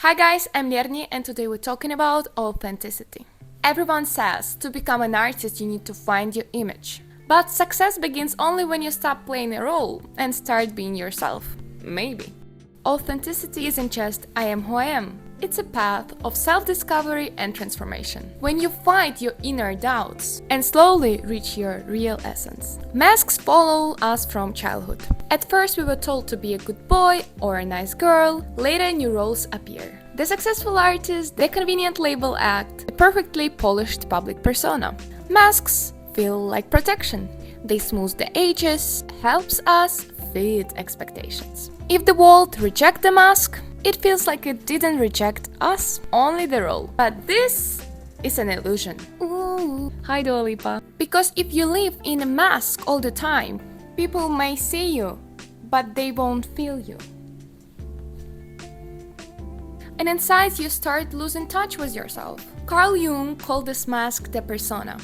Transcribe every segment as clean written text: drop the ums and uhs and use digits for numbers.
Hi guys, I'm Lerni and today we're talking about authenticity. Everyone says to become an artist you need to find your image. But success begins only when you stop playing a role and start being yourself. Maybe. Authenticity isn't just I am who I am. It's a path of self-discovery and transformation. When you fight your inner doubts and slowly reach your real essence. Masks follow us from childhood. At first we were told to be a good boy or a nice girl, later new roles appear. The successful artist, the convenient label act, a perfectly polished public persona. Masks feel like protection. They smooth the edges, helps us fit expectations. If the world rejects the mask, it feels like it didn't reject us, only the role. But this is an illusion. Ooh, hi Dua Lipa. Because if you live in a mask all the time, people may see you, but they won't feel you. And inside you start losing touch with yourself. Carl Jung called this mask the persona,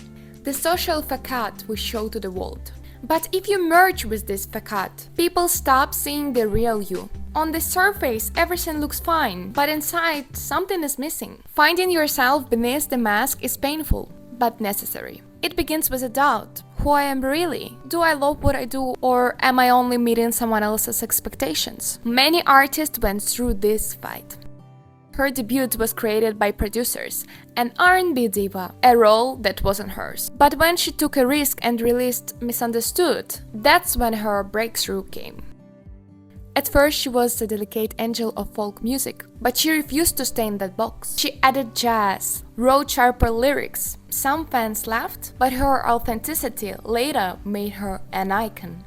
the social facade we show to the world. But if you merge with this facade, people stop seeing the real you. On the surface, everything looks fine, but inside, something is missing. Finding yourself beneath the mask is painful, but necessary. It begins with a doubt. Who I am really? Do I love what I do, or am I only meeting someone else's expectations? Many artists went through this fight. Her debut was created by producers, an R&B diva, a role that wasn't hers. But when she took a risk and released Misunderstood, that's when her breakthrough came. At first she was the delicate angel of folk music, but she refused to stay in that box. She added jazz, wrote sharper lyrics. Some fans laughed, but her authenticity later made her an icon.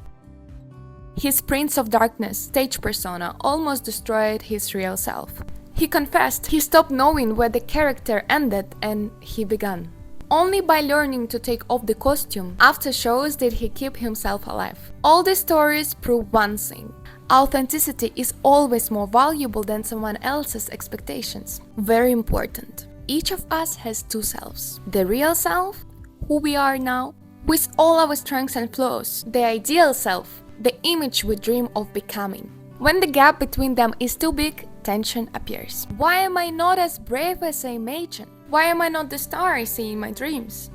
His Prince of Darkness stage persona almost destroyed his real self. He confessed he stopped knowing where the character ended and he began. Only by learning to take off the costume after shows did he keep himself alive. All these stories prove one thing. Authenticity is always more valuable than someone else's expectations. Very important. Each of us has two selves. The real self, who we are now, with all our strengths and flaws. The ideal self, the image we dream of becoming. When the gap between them is too big, tension appears. Why am I not as brave as I imagine? Why am I not the star I see in my dreams?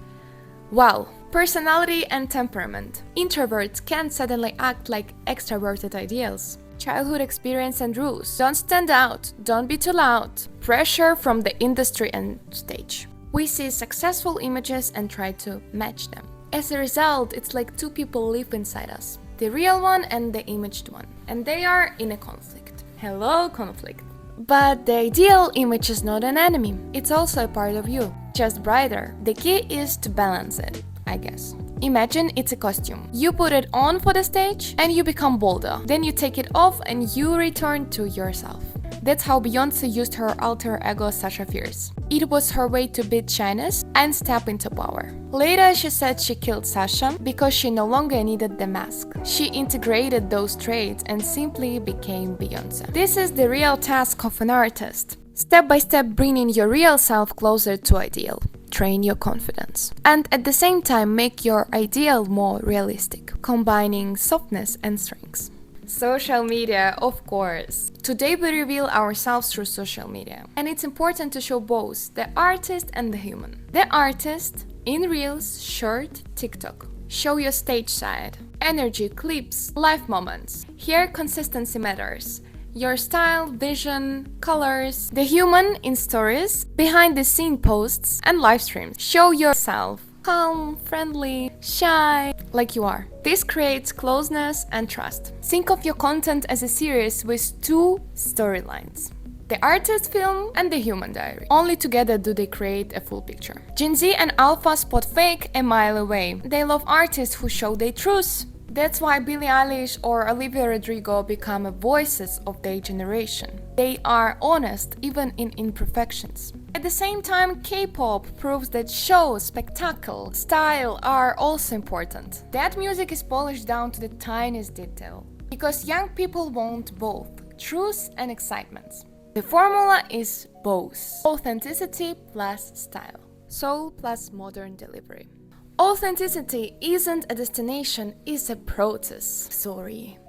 Well, personality and temperament. Introverts can't suddenly act like extroverted ideals. Childhood experience and rules. Don't stand out, don't be too loud. Pressure from the industry and stage. We see successful images and try to match them. As a result, it's like two people live inside us. The real one and the imaged one. And they are in a conflict. Hello, conflict. But the ideal image is not an enemy. It's also a part of you, just brighter. The key is to balance it, I guess. Imagine it's a costume. You put it on for the stage and you become bolder. Then you take it off and you return to yourself. That's how Beyoncé used her alter ego Sasha Fierce. It was her way to beat shyness and step into power. Later she said she killed Sasha because she no longer needed the mask. She integrated those traits and simply became Beyoncé. This is the real task of an artist. Step by step bringing your real self closer to ideal. Train your confidence. And at the same time make your ideal more realistic, combining softness and strengths. Social media, of course. Today we reveal ourselves through social media. And it's important to show both the artist and the human. The artist, in Reels, Short, TikTok. Show your stage side, energy, clips, live moments. Here consistency matters. Your style, vision, colors. The human in stories, behind the scene posts and live streams. Show yourself. Calm, friendly, shy, like you are. This creates closeness and trust. Think of your content as a series with two storylines. The artist film and the human diary. Only together do they create a full picture. Gen Z and Alpha spot fake a mile away. They love artists who show their truth. That's why Billie Eilish or Olivia Rodrigo become voices of their generation. They are honest even in imperfections. At the same time, K-pop proves that show, spectacle, style are also important. That music is polished down to the tiniest detail. Because young people want both truth and excitement. The formula is both. Authenticity plus style. Soul plus modern delivery. Authenticity isn't a destination, it's a process.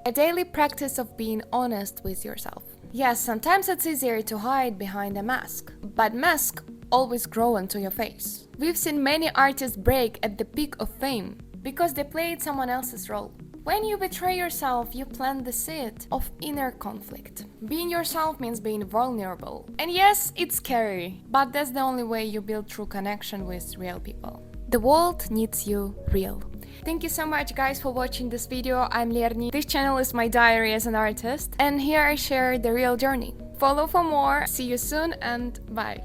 A daily practice of being honest with yourself. Yes, sometimes it's easier to hide behind a mask, but masks always grow onto your face. We've seen many artists break at the peak of fame because they played someone else's role. When you betray yourself, you plant the seed of inner conflict. Being yourself means being vulnerable. And yes, it's scary, but that's the only way you build true connection with real people. The world needs you real. Thank you so much guys for watching this video. I'm Lerni. This channel is my diary as an artist, and here I share the real journey. Follow for more. See you soon and bye.